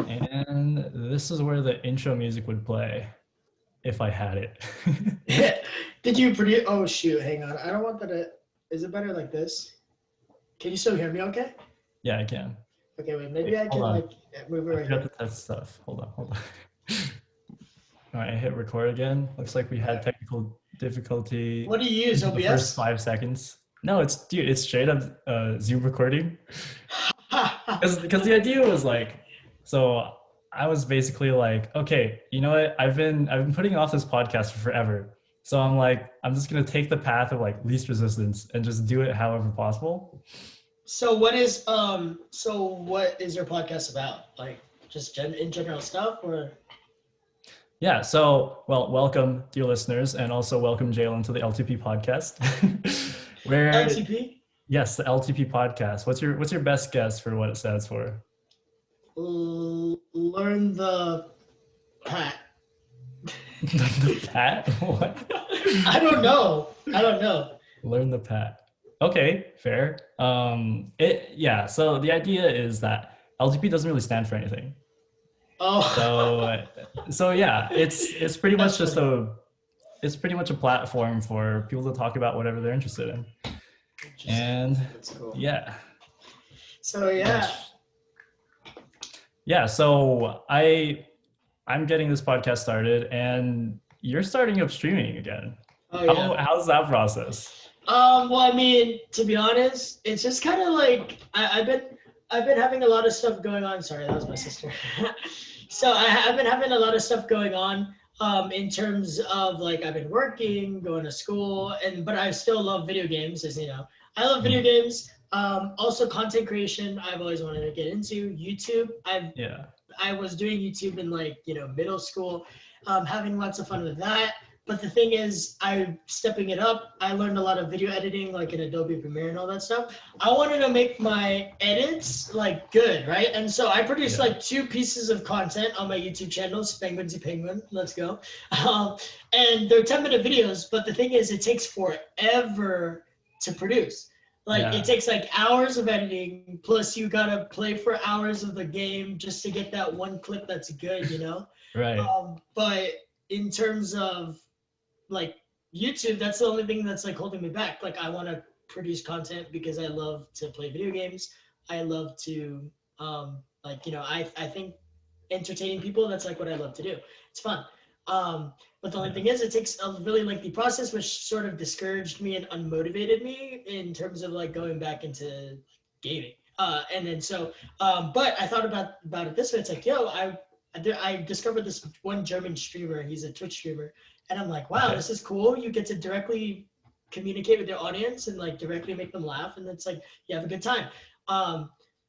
And this is where the intro music would play if I had it. Did you produce? Oh shoot! Hang on. I don't want that to. Is it better like this? Can you still hear me? Okay. Yeah, I can. Okay. Wait. Maybe Wait, I hold can on. like move it I right forgot here. to test stuff. Hold on. All right, I hit record again. Looks like we had technical difficulty What do you use? in the first OBS? 5 seconds. No, it's straight up Zoom recording. Because the idea was like, so I was basically like, okay, you know what? I've been putting off this podcast for forever. So I'm like, I'm just gonna take the path of like least resistance and just do it however possible. So what is your podcast about? Like just in general stuff or? Yeah. So welcome, dear listeners, and also welcome Jalen to the LTP podcast. Where LTP? yes, the LTP podcast. What's your best guess for what it stands for? Learn the pat. The pat? What? I don't know. Learn the pat. Okay, fair. Yeah. So the idea is that LTP doesn't really stand for anything. Oh. So yeah, it's pretty much That's funny. it's pretty much a platform for people to talk about whatever they're interested in. And That's cool. yeah. So yeah. Yeah, so I'm getting this podcast started and you're starting up streaming again. Oh yeah. How's that process? Well, I mean, to be honest, it's just kind of like I've been having a lot of stuff going on. Sorry, that was my sister. So I've been having a lot of stuff going on. In terms of like I've been working, going to school, but I still love video games, as you know. I love video games. Also content creation. I've always wanted to get into YouTube. I was doing YouTube in like middle school, having lots of fun with that. But the thing is, I'm stepping it up. I learned a lot of video editing, like in Adobe Premiere and all that stuff. I wanted to make my edits like good, right? And so I produced like 2 pieces of content on my YouTube channel, SpenguinZpenguin. Let's go. And they're 10-minute videos, but the thing is, it takes forever to produce. Like it takes like hours of editing, plus you gotta play for hours of the game just to get that one clip that's good, Right. But in terms of like YouTube, that's the only thing that's like holding me back. Like I want to produce content because I love to play video games. I love to I think entertaining people, that's like what I love to do. It's fun. But the only thing is, it takes a really lengthy process, which sort of discouraged me and unmotivated me in terms of like going back into gaming. And then so, but I thought about it this way. It's like, I discovered this one German streamer. He's a Twitch streamer. And I'm like, wow, this is cool. You get to directly communicate with your audience and like directly make them laugh. And it's like, you have a good time.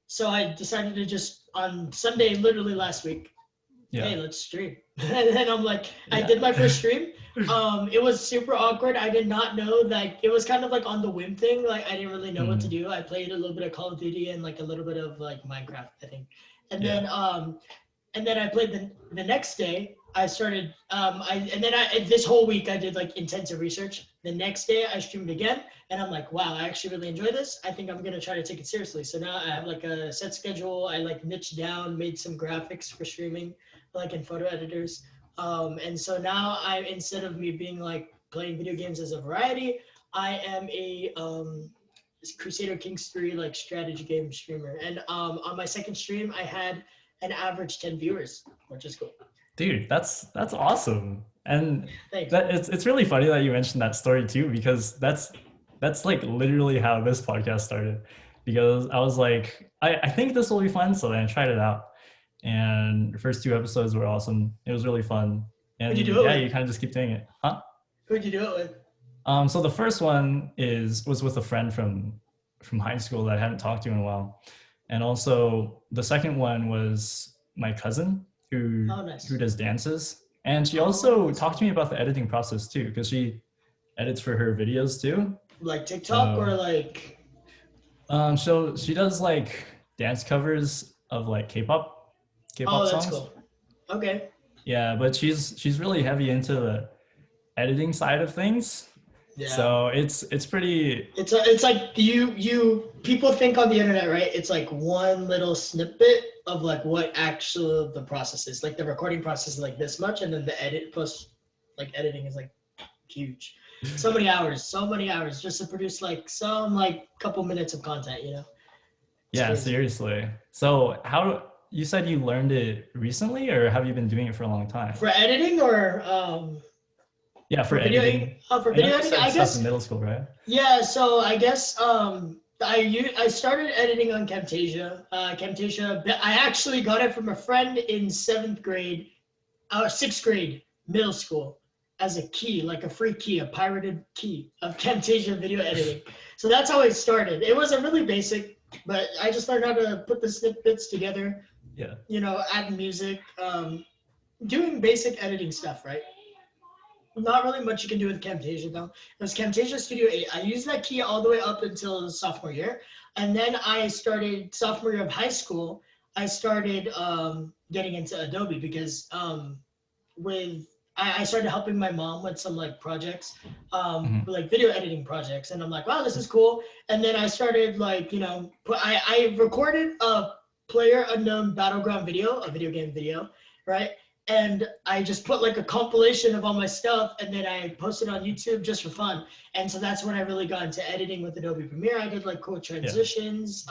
So I decided to just on Sunday, literally last week, hey, let's stream. And then I'm like, I did my first stream. It was super awkward. I did not know that it was kind of like on the whim thing. Like I didn't really know what to do. I played a little bit of Call of Duty and like a little bit of like Minecraft, I think. And then I played the next day. I started this whole week I did like intensive research. The next day I streamed again and I'm like, wow, I actually really enjoy this. I think I'm gonna try to take it seriously. So now I have like a set schedule. I like niched down, made some graphics for streaming, like in photo editors. And so now instead of me being like playing video games as a variety, I am a Crusader Kings 3 like strategy game streamer. And on my second stream I had an average 10 viewers, which is cool. Dude, that's awesome. And it's really funny that you mentioned that story too, because that's like literally how this podcast started. Because I was like, I think this will be fun, so then I tried it out. And the first 2 episodes were awesome. It was really fun. And who'd you do it with? You kind of just keep doing it. Huh? Who'd you do it with? So the first one was with a friend from high school that I hadn't talked to in a while. And also the second one was my cousin who does dances. And she also talked to me about the editing process too, because she edits for her videos too. Like TikTok or like? So she does like dance covers of like K-pop songs. That's cool. Okay. Yeah, but she's really heavy into the editing side of things. Yeah. So it's pretty. It's like you people think on the internet, right? It's like one little snippet of like what actual the process is. Like the recording process is like this much, and then the edit plus like editing is like huge. So many hours just to produce like some like couple minutes of content, you know? It's Yeah, crazy. seriously. So how you said you learned it recently, or have you been doing it for a long time? For editing or Yeah, for for video editing. for I know video you editing, said I stuff in guess. middle school, right? Yeah, so I guess I started editing on Camtasia. Camtasia, I actually got it from a friend in seventh grade, sixth grade, middle school, as a key, like a free key, a pirated key of Camtasia video editing. So that's how I started. It wasn't really basic, but I just learned how to put the snippets together. Yeah. You know, add music, doing basic editing stuff, right? Not really much you can do with Camtasia though. It was Camtasia Studio 8. I used that key all the way up until sophomore year. And then I started sophomore year of high school. I started getting into Adobe because with I started helping my mom with some like projects, Mhm. like video editing projects. And I'm like, wow, this is cool. And then I started like, you know, I recorded a player unknown battleground video, a video game video, right? And I just put like a compilation of all my stuff and then I posted on YouTube just for fun. And so that's when I really got into editing with Adobe Premiere. I did like cool Yeah. transitions.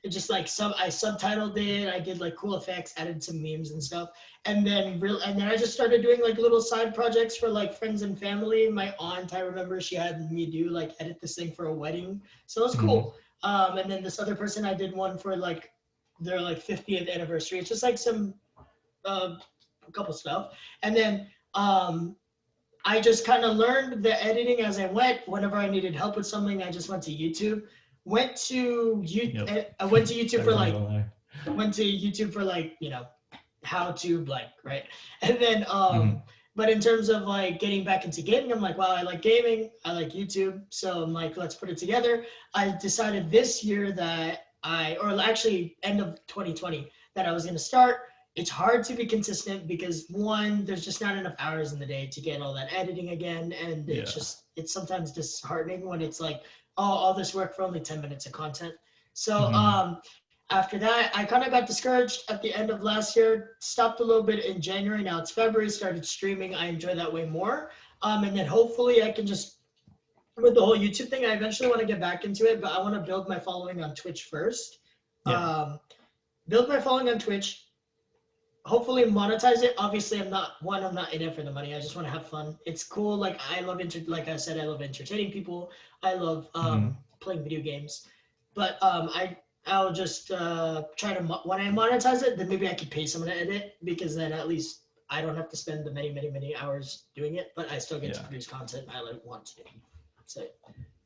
It just like I subtitled it. I did like cool effects, added some memes and stuff. And then I just started doing like little side projects for like friends and family. My aunt, I remember she had me do like edit this thing for a wedding. So it was Mhm. cool. And then this other person, I did one for like their like 50th anniversary. It's just like some a couple stuff. And then I just kind of learned the editing as I went. Whenever I needed help with something, I just went to YouTube. Yep. I went to YouTube for Everyone's like on there. you know how to blank, right? And then Mhm. but in terms of like getting back into gaming, I'm like, wow, I like gaming, I like YouTube, so I'm like, let's put it together. I decided this year that or actually end of 2020, that I was going to start. It's hard to be consistent because one, there's just not enough hours in the day to get all that editing again, and Yeah. it's sometimes disheartening when it's like, oh, all this work for only 10 minutes of content. So Mhm. after that, I kind of got discouraged at the end of last year, stopped a little bit in January. Now it's February, started streaming. I enjoy that way more. And then hopefully I can just, with the whole YouTube thing, I eventually want to get back into it, but I want to build my following on Twitch first. Yeah. Build my following on Twitch, hopefully monetize it. Obviously, I'm not in it for the money. I just want to have fun. It's cool. Like like I said, I love entertaining people. I love Mhm. playing video games. But I'll just try to when I monetize it, then maybe I could pay someone to edit, because then at least I don't have to spend the many hours doing it, but I still get to Yeah. produce content I like want to do. So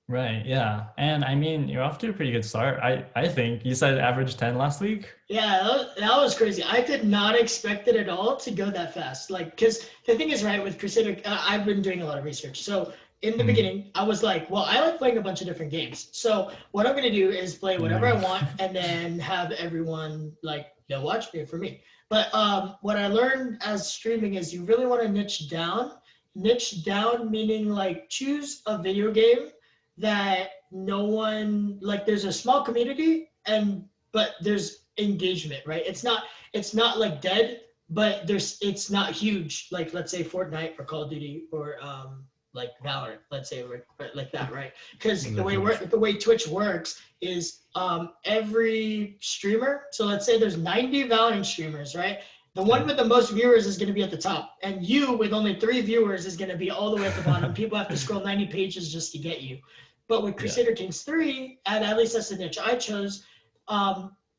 Right. Yeah. And I mean, you're off to a pretty good start. I think you said average 10 last week. yeah, that was crazy. I did not expect it at all to go that fast. Like, because the thing is, right, with Crusader, I've been doing a lot of research. So in the Mhm. beginning, I was like, well, I like playing a bunch of different games. So what I'm going to do is play whatever I Yeah. want and then have everyone, like, they'll watch me for me. But what I learned as streaming is you really want to niche down. Niche down meaning like choose a video game that no one, like, there's a small community, and but there's engagement, right? It's not like dead, but it's not huge, like let's say Fortnite or Call of Duty or like Valorant, let's say, like that, right? Because Those are huge. the way Twitch works is every streamer, so let's say there's 90 Valorant streamers, right? The one Yeah. with the most viewers is going to be at the top, and you with only 3 viewers is going to be all the way at the bottom. People have to scroll 90 pages just to get you. But with Yeah. Crusader Kings 3, and at least that's the niche I chose,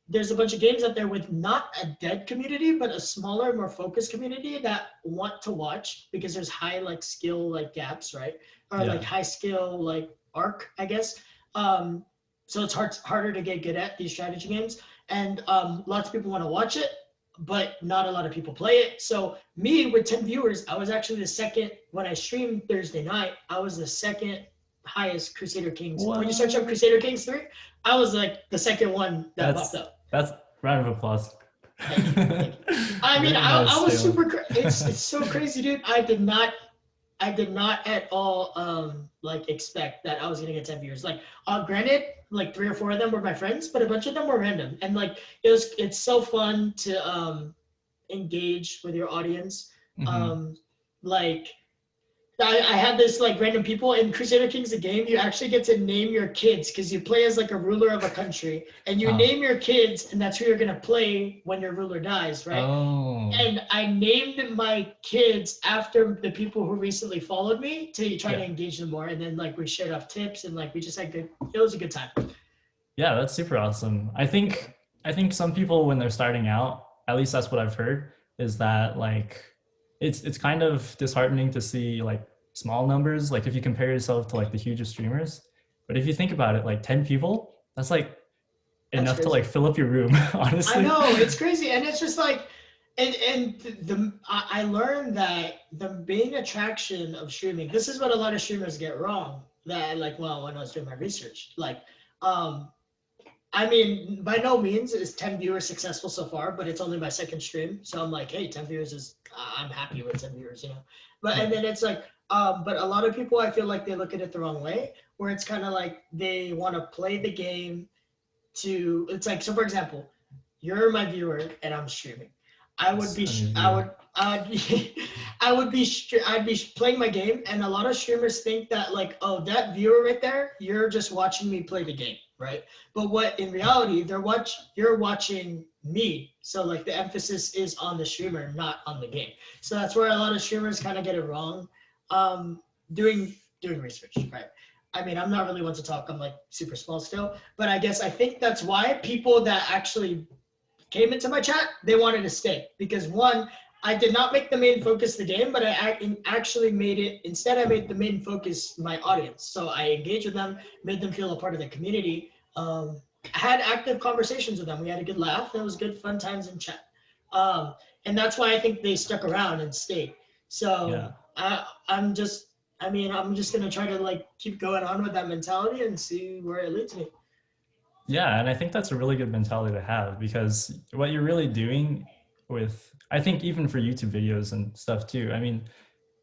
there's a bunch of games out there with not a dead community, but a smaller, more focused community that want to watch, because there's high like skill like gaps, right? Or like Yeah. high skill like arc, I guess. So it's harder to get good at these strategy games, and lots of people want to watch it, but not a lot of people play it. So me with 10 viewers, I was actually the second when I streamed Thursday night. I was the second highest Crusader Kings. When you search up What? Crusader Kings 3, I was like the second one that popped up. That's round of applause. Thank you. Thank you. I mean, Very I nice, was Jalen. super. It's so crazy, dude. I did not. I did not at all like expect that I was gonna get 10 viewers. Like, granted, like 3 or 4 of them were my friends, but a bunch of them were random. And like it's so fun to engage with your audience. Mm-hmm. Um, like I had this like random people in Crusader Kings, the game. You actually get to name your kids because you play as like a ruler of a country, and you Oh. name your kids, and that's who you're gonna play when your ruler dies, right? Oh. And I named my kids after the people who recently followed me to try to Yeah. engage them more. And then like we shared off tips and like we just had good. It was a good time. Yeah, that's super awesome. I think some people when they're starting out, at least that's what I've heard, is that like it's kind of disheartening to see like small numbers, like if you compare yourself to like the hugest streamers. But if you think about it, like 10 people, that's like That's enough to like crazy. fill up your room, I honestly. know it's crazy, and it's just like, and I learned that the main attraction of streaming. This is what a lot of streamers get wrong. That like, well, when I was doing my research, like, um, I mean, by no means is 10 viewers successful so far, but it's only my second stream. So I'm like, hey, 10 viewers is, I'm happy with 10 viewers, you know? But, Yeah. and then it's like, but a lot of people, I feel like they look at it the wrong way, where it's kind of like they want to play the game to, it's like, so for example, you're my viewer and I'm streaming. I would Yes, be, I'm your I viewer. would, I would be, I'd be playing my game, and a lot of streamers think that like, oh, that viewer right there, you're just watching me play the game, right? But what in reality, you're watching me. So like the emphasis is on the streamer, not on the game. So that's where a lot of streamers kind of get it wrong. Um, doing research, right? I mean, I'm not really one to talk. I'm like super small still, but I think that's why people that actually came into my chat, they wanted to stay because one, I did not make the main focus the game, but I actually made it instead. I made the main focus my audience, so I engaged with them, made them feel a part of the community. I had active conversations with them. We had a good laugh. It was good fun times in chat, and that's why I think they stuck around and stayed. So Yeah. I'm just, I mean, I'm just gonna try to like keep going on with that mentality and see where it leads me. Yeah, and I think that's a really good mentality to have because what you're really doing with I think even for YouTube videos and stuff too. I mean,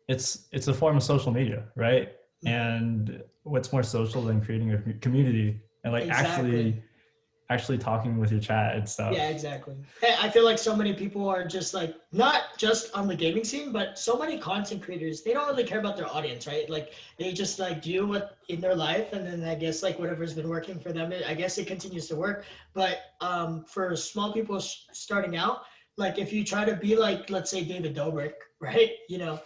it's a form of social media, right? Mhm. And what's more social than creating a community and like Exactly. actually talking with your chat and Yeah, stuff. exactly. Hey, I feel like so many people are just like not just on the gaming scene, but so many content creators, they don't really care about their audience, right? Like they just like do what in their life, and then I guess like whatever's been working for them, I guess it continues to work. But for small people starting out, like if you try to be like let's say David Dobrik, right? You know,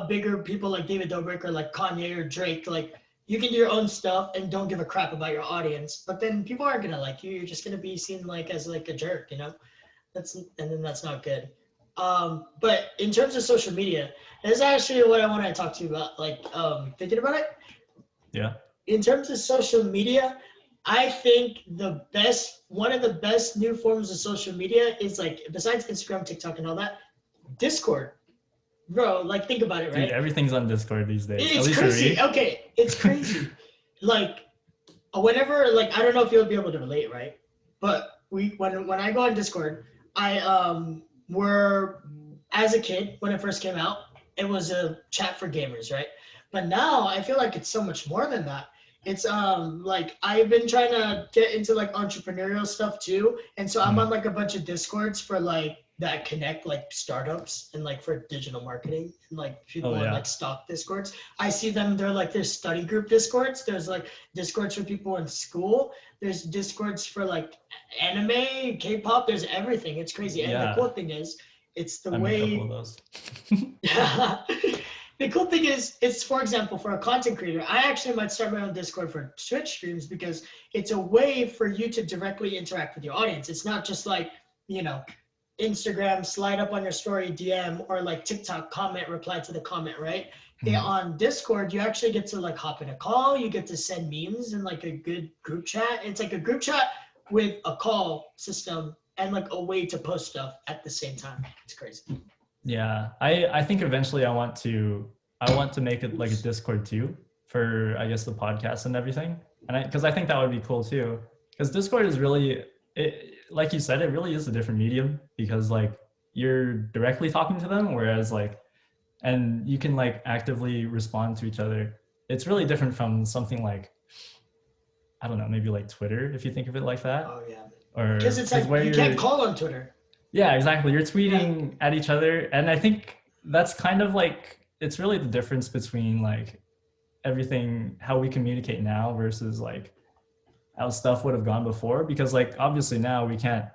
bigger people like David Dobrik or like Kanye or Drake, like you can do your own stuff and don't give a crap about your audience, but then people aren't gonna like you. You're just gonna be seen like as like a jerk, you know. That's not good. But in terms of social media, that's actually what I want to talk to you about. Like thinking about it, Yeah. in terms of social media, I think one of the best new forms of social media is like besides Instagram, TikTok, and all that, Discord, bro. Like think about it, Dude, right? everything on Discord these days. At It's least for crazy. me. Okay, it's crazy. Like whenever like I don't know if you'll be able to relate, right? But when I go on Discord, I were as a kid when it first came out, it was a chat for gamers, right? But now I feel like it's so much more than that. It's like I've been trying to get into like entrepreneurial stuff too, and so I'm on Mhm. like a bunch of Discords for like that connect like startups and like for digital marketing and like people Oh on like yeah. stock Discords. I see them. They're like there's study group Discords. There's like Discords for people in school. There's Discords for like anime, K-pop. There's everything. It's crazy. And the Yeah. cool thing is, it's the I'm in a couple of way. those. The cool thing is, it's for example, for a content creator, I actually might start my own Discord for Twitch streams because it's a way for you to directly interact with your audience. It's not just like, you know, Instagram, slide up on your story, DM, or like TikTok, comment, reply to the comment, right? Mhm. On Discord, you actually get to like hop in a call. You get to send memes and like a good group chat. It's like a group chat with a call system and like a way to post stuff at the same time. It's crazy. Yeah, I think eventually I want to make it like a Oops. Discord too for I guess the podcast and everything, and because I think that would be cool too. Because Discord is really it, like you said, it really is a different medium because like you're directly talking to them, whereas like and you can like actively respond to each other. It's really different from something like, I don't know, maybe like Twitter, if you think of it like that, Oh yeah, because or it's because like where you can't you're, call on Twitter. yeah, exactly, you're Yeah, tweeting at each other, and I think that's kind of like it's really the difference between like everything how we communicate now versus like how stuff would have gone before, because like obviously now we can't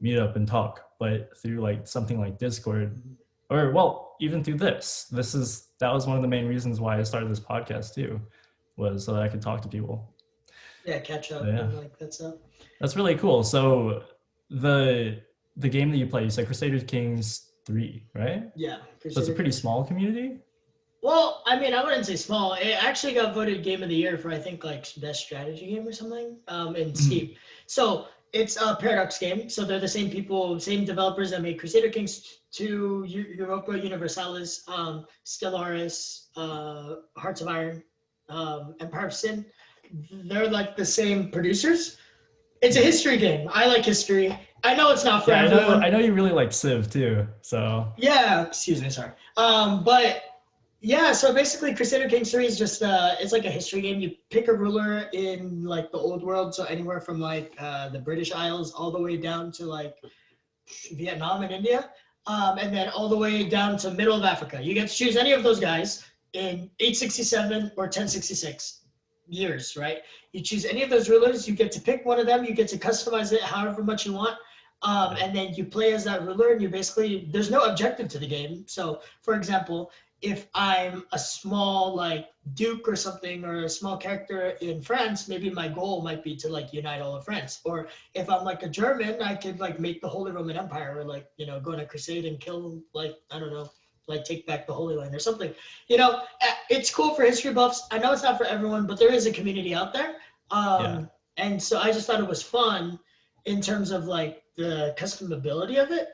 meet up and talk, but through like something like Discord, or well, even through that was one of the main reasons why I started this podcast too, was so that I could talk to people. yeah, catch But up yeah, and like that stuff. that's really cool. So the the game that you play, you said Crusader Kings 3, right? Yeah, So it's a Crusader pretty Kings 3. small community. Well, I mean, I wouldn't say small. It actually got voted Game of the Year for I think like best strategy game or something in Steam. Mhm. So it's a Paradox game. So they're the same people, same developers that made Crusader Kings 2, Europa Universalis, Stellaris, Hearts of Iron, Empire of Sin. They're like the same producers. It's a history game. I like history. I know it's not for Yeah, I everyone. know you really like Civ too. So Yeah, excuse me, sorry. But yeah, so basically Crusader Kings 3 is just it's like a history game. You pick a ruler in like the old world, so anywhere from like the British Isles all the way down to like Vietnam and India. And then all the way down to middle of Africa. You get to choose any of those guys in 867 or 1066 years, right? You choose any of those rulers, you get to pick one of them, you get to customize it however much you want. And then you play as that ruler, and you basically, there's no objective to the game. So, for example, if I'm a small like duke or something, or a small character in France, maybe my goal might be to like unite all of France. Or if I'm like a German, I could like make the Holy Roman Empire, or like, you know, go on a crusade and kill, like, I don't know, like take back the Holy Land or something. You know, it's cool for history buffs. I know it's not for everyone, but there is a community out there. yeah, And so I just thought it was fun in terms of like the customability of it.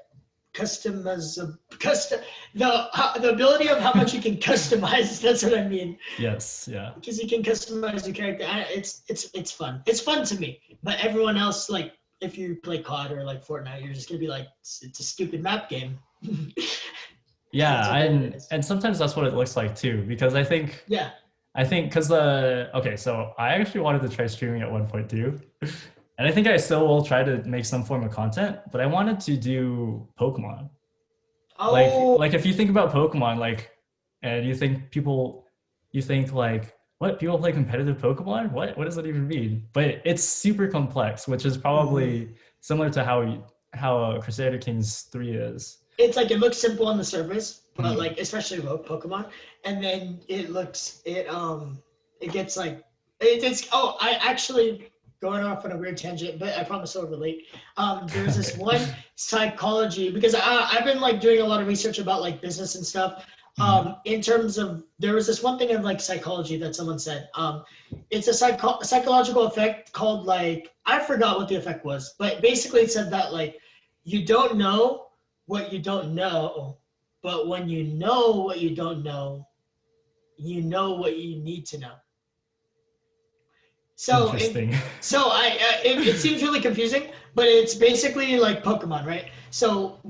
Custom the ability of how much you can customize. That's what I mean, yes, yeah. because you can customize your character. It's fun. It's fun to me. But everyone else, like if you play COD or like Fortnite, you're just gonna be like, it's a stupid map game. That's Yeah, what it is. and sometimes that's what it looks like too, because Yeah. I think because the okay, so I actually wanted to try streaming at one point too, and I think I still will try to make some form of content, but I wanted to do Pokemon. Oh, Like if you think about Pokemon, like, and you think like, what, people play competitive Pokemon? What does that even mean? But it's super complex, which is mhm. probably similar to how Crusader Kings 3 is. It's like it looks simple on the surface, but Mhm. like especially with Pokemon, and then it gets like it's oh, I actually, going off on a weird tangent, but I promise I'll relate. There's this Okay. one psychology, because I've been like doing a lot of research about like business and stuff. Mhm. In terms of, there was this one thing of like psychology that someone said. It's a psychological effect called, like, I forgot what the effect was, but basically it said that like you don't know what you don't know, but when you know what you don't know, you know what you need to know. So, Interesting. it seems really confusing, but it's basically like Pokemon, right? So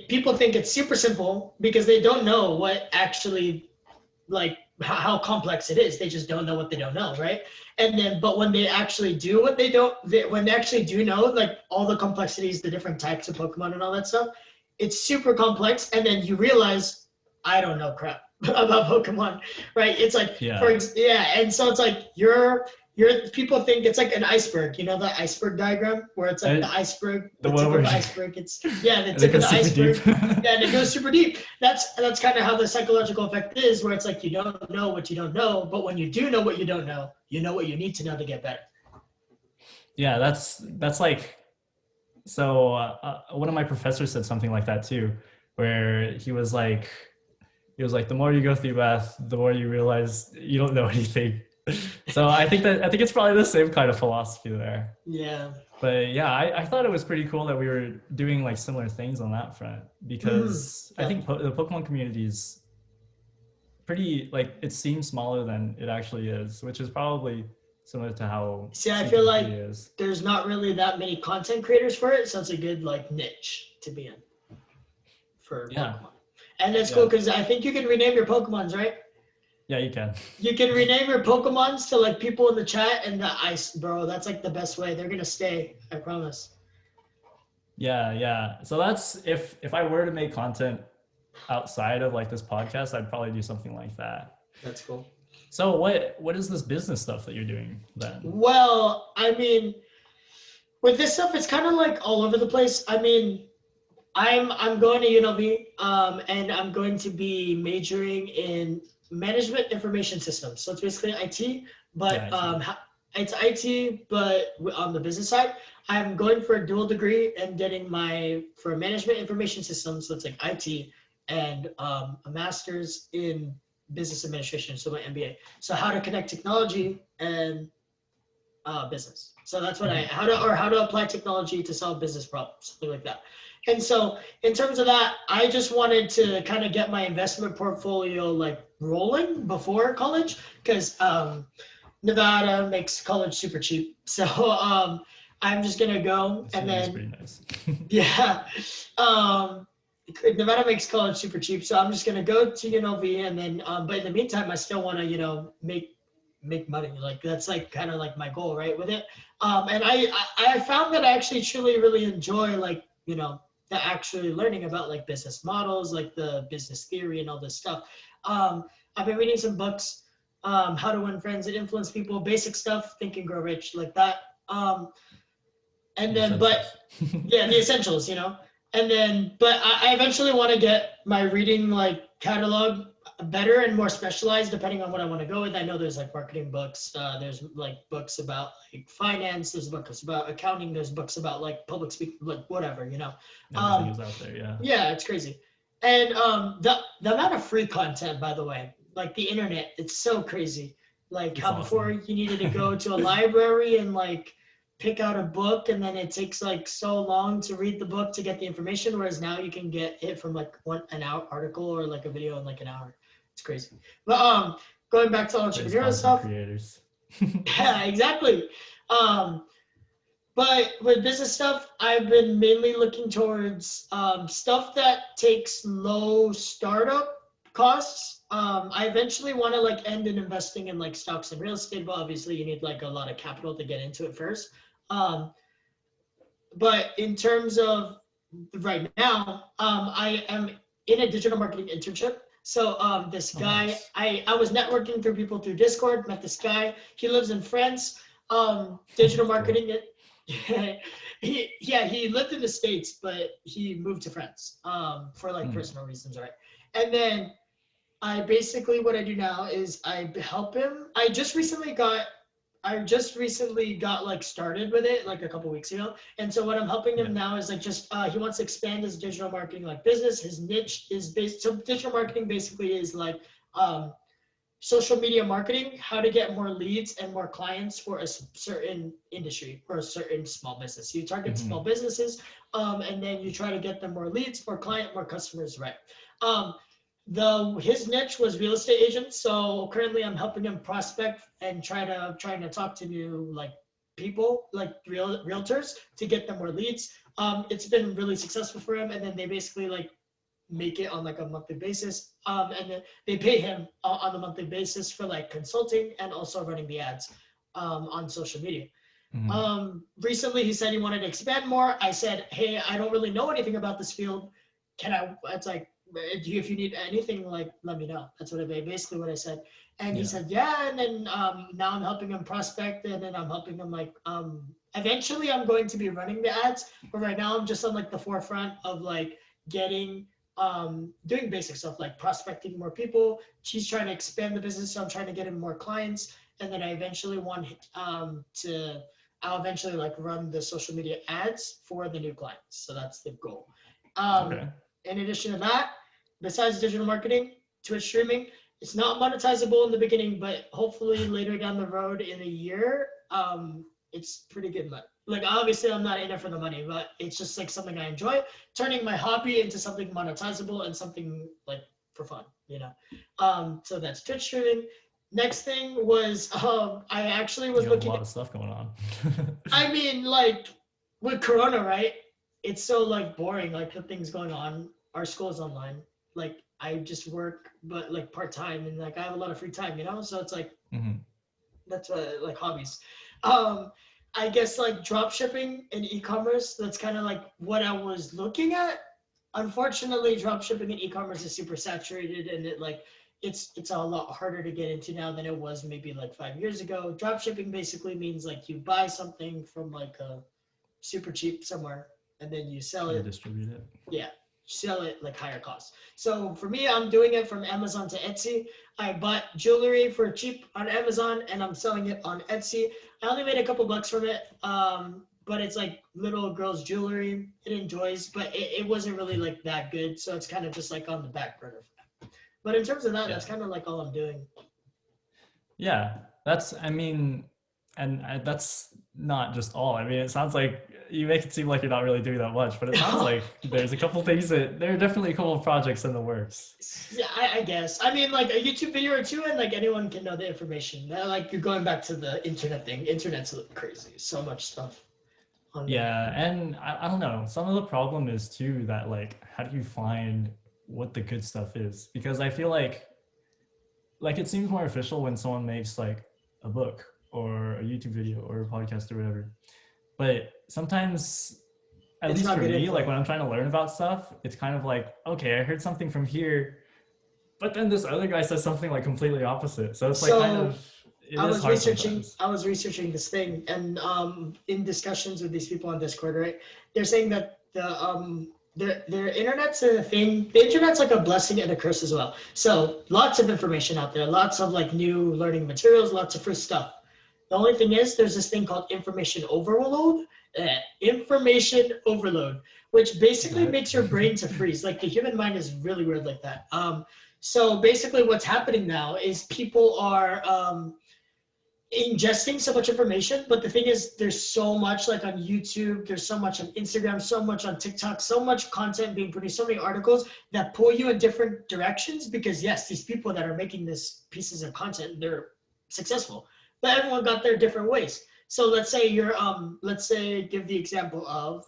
people think it's super simple because they don't know what actually, like, how complex it is. They just don't know what they don't know, right? And then, but when they actually do what when they actually do know, like all the complexities, the different types of Pokemon and all that stuff, it's super complex. And then you realize, I don't know crap about Pokemon, right? It's like, Yeah. yeah. And so it's like, people think it's like an iceberg, you know, the iceberg diagram where it's like the I, iceberg, the the one tip where of the iceberg. It's, yeah, the and it tip of goes the super deep. iceberg. Yeah, and it goes super deep. That's kind of how the psychological effect is, where it's like you don't know what you don't know, but when you do know what you don't know, you know what you need to know to get better. Yeah, that's like, so one of my professors said something like that too, where he was like, the more you go through math, the more you realize you don't know anything. So I think it's probably the same kind of philosophy there. Yeah. But yeah, I thought it was pretty cool that we were doing like similar things on that front, Mm-hmm. because I think Definitely. the Pokemon community is pretty, like, it seems smaller than it actually is, which is probably similar to how See, I feel CP3 like is. there's not really that many content creators for it, so it's a good like niche to be in for Yeah. Pokemon. And it's cool because I think you can rename your Pokemons, right? Yeah, you can. You can rename your Pokemons to like people in the chat, and the ice, bro. That's like the best way. They're gonna stay. I promise. Yeah. So that's if I were to make content outside of like this podcast, I'd probably do something like that. That's cool. So what is this business stuff that you're doing then? Well, I mean, with this stuff, it's kind of like all over the place. I mean, I'm going to UNLV, and I'm going to be majoring in management information systems. So it's basically IT, but it's IT, but on the business side. I'm going for a dual degree and getting for management information systems. So it's like IT and a master's in business administration. So my MBA. So how to connect technology and business. So that's what how to apply technology to solve business problems, something like that. And so in terms of that, I just wanted to kind of get my investment portfolio like rolling before college, because Nevada makes college super cheap. So I'm just gonna go and then pretty nice. yeah. Nevada makes college super cheap, so I'm just gonna go to UNLV, and then but in the meantime I still want to make money. Like that's like kind of like my goal, right, with it. And I found that I actually truly really enjoy like the actually learning about like business models, like the business theory and all this stuff. I've been reading some books, How to Win Friends and Influence People, basic stuff, Think and Grow Rich, like that. And then, but yeah, the essentials, And then, but I eventually want to get my reading like catalog better and more specialized depending on what I want to go with. I know there's like marketing books, there's like books about like finance, there's books about accounting, there's books about like public speaking, like whatever, Everything is out there, yeah. Yeah, it's crazy. And the amount of free content, by the way, like the internet, it's so crazy. Like it's how awesome. Before you needed to go to a library and like pick out a book, and then it takes like so long to read the book to get the information, whereas now you can get it from like an hour article or like a video in like an hour. It's crazy. But going back to entrepreneurial stuff. Creators. Yeah, exactly. But with business stuff, I've been mainly looking towards stuff that takes low startup costs. I eventually want to like end in investing in like stocks and real estate, but obviously you need like a lot of capital to get into it first. But in terms of right now, I am in a digital marketing internship. So this guy, nice. I was networking through people through Discord, met this guy. He lives in France. Digital marketing. He lived in the States, but he moved to France for like personal reasons, right? And then what I do now is I help him. I just recently got like started with it like a couple weeks ago. And so what I'm helping him now is like just he wants to expand his digital marketing like business. His niche is so digital marketing basically is like social media marketing, how to get more leads and more clients for a certain industry or a certain small business. So you target small businesses, and then you try to get them more leads, more client, more customers, right? His niche was real estate agents. So currently I'm helping him prospect and trying to talk to new like people, like realtors, to get them more leads. It's been really successful for him, and then they basically like make it on like a monthly basis, and then they pay him on a monthly basis for like consulting and also running the ads on social media. Recently he said he wanted to expand more. I said, hey, I don't really know anything about this field. It's like, if you need anything, like let me know. That's basically what I said. And he said, yeah. And then now I'm helping him prospect, and then I'm helping him like eventually I'm going to be running the ads, but right now I'm just on like the forefront of like getting doing basic stuff like prospecting more people. She's trying to expand the business, so I'm trying to get him more clients, and then I eventually want I'll eventually like run the social media ads for the new clients. So that's the goal. In addition to that, besides digital marketing, Twitch streaming, it's not monetizable in the beginning, but hopefully later down the road in a year, it's pretty good money. Like obviously I'm not in it for the money, but it's just like something I enjoy, turning my hobby into something monetizable and something like for fun, So that's Twitch streaming. Next thing was I actually was looking a lot of stuff going on. I mean, like with Corona, right? It's so like boring, like the things going on. Our school is online. like I just work, but like part time, and like I have a lot of free time, you know. So it's like Hmm. that's what like hobbies. Um, I guess like drop shipping and e-commerce. That's kind of like what I was looking at. Unfortunately, drop shipping and e-commerce is super saturated, and it's a lot harder to get into now than it was maybe like 5 years ago. Drop shipping basically means like you buy something from like a super cheap somewhere, and then you sell You it. distribute it. Yeah, sell it like higher cost. So for me, I'm doing it from Amazon to Etsy. I bought jewelry for cheap on Amazon and I'm selling it on Etsy. I only made a couple bucks from it, but it's like little girls' jewelry. It enjoys, but it wasn't really like that good. So it's kind of just like on the back burner. But in terms of that, Yeah. that's kind of like all I'm doing. Yeah, that's, I mean, and that's not just all. I mean, it sounds like you make it seem like you're not really doing that much, but it sounds like there's a couple things that there are definitely a couple of projects in the works. Yeah, I guess. I mean, like a YouTube video or two, and like anyone can know the information. Like you're going back to the internet thing. Internet's crazy. So much stuff on there. Yeah, and I don't know. Some of the problem is too that like, how do you find what the good stuff is? Because I feel like it seems more official when someone makes like a book or a YouTube video or a podcast or whatever. But sometimes, at It's least not for good me, like info. when I'm trying to learn about stuff, it's kind of like, okay, I heard something from here, but then this other guy says something like completely opposite. So it's like kind So of, it is hard sometimes. I was researching this thing, and in discussions with these people on Discord, right? They're saying that their internet's a thing. The internet's like a blessing and a curse as well. So lots of information out there, lots of like new learning materials, lots of free stuff. The only thing is, there's this thing called information overload. Information overload, which basically What? makes your brain to freeze. Like the human mind is really weird like that. So basically, what's happening now is people are ingesting so much information, but the thing is, there's so much like on YouTube, there's so much on Instagram, so much on TikTok, so much content being produced, so many articles that pull you in different directions. Because yes, these people that are making this pieces of content, they're successful, but everyone got their different ways. So let's say give the example of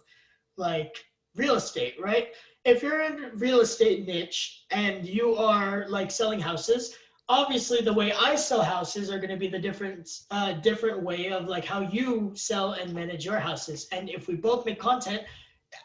like real estate, right? If you're in real estate niche and you are like selling houses, obviously the way I sell houses are going to be the different way of like how you sell and manage your houses. And if we both make content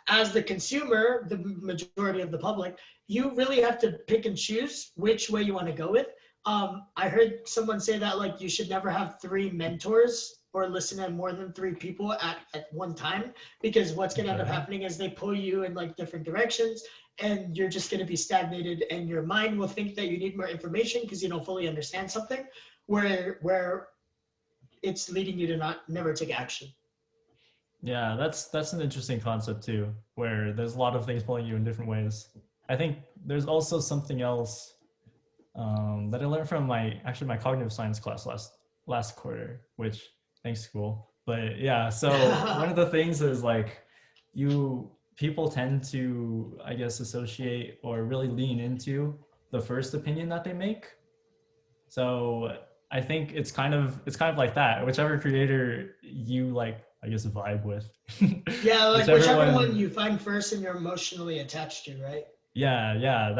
as the consumer, the majority of the public, you really have to pick and choose which way you want to go with. I heard someone say that like you should never have three mentors or listen to more than three people at one time, because what's going to end up Okay. happening is they pull you in like different directions, and you're just going to be stagnated, and your mind will think that you need more information because you don't fully understand something, where it's leading you to not never take action. Yeah, that's an interesting concept too, where there's a lot of things pulling you in different ways. I think there's also something else that I learned from my cognitive science class last quarter, which thanks school. But yeah, so one of the things is like people tend to, I guess, associate or really lean into the first opinion that they make. So I think it's kind of like that. Whichever creator you like, I guess, vibe with, Yeah, like whichever whichever one one. you find first and you're emotionally attached to, right? Yeah. Yeah.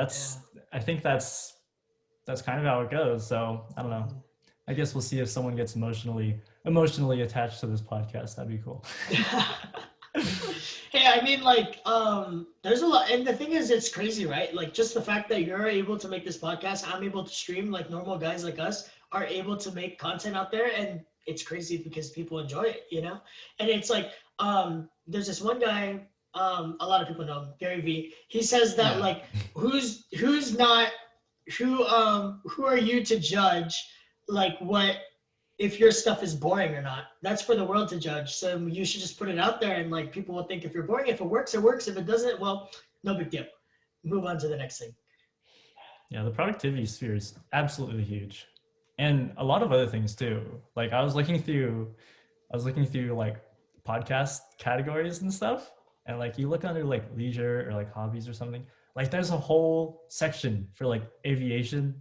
I think that's kind of how it goes. So I don't know. Mhm. I guess we'll see if someone gets emotionally attached to this podcast. That'd be cool. Hey, I mean, like, there's a lot, and the thing is, it's crazy, right? Like, just the fact that you're able to make this podcast, I'm able to stream, like normal guys like us are able to make content out there, and it's crazy because people enjoy it, you know? And it's like, there's this one guy, a lot of people know him, Gary V. He says that Yeah. like, who's not who are you to judge like what if your stuff is boring or not? That's for the world to judge. So you should just put it out there, and like people will think if you're boring. If it works, it works. If it doesn't, well, no big deal. Move on to the next thing. Yeah, the productivity sphere is absolutely huge. And a lot of other things too. Like I was looking through like podcast categories and stuff. And like you look under like leisure or like hobbies or something, like there's a whole section for like aviation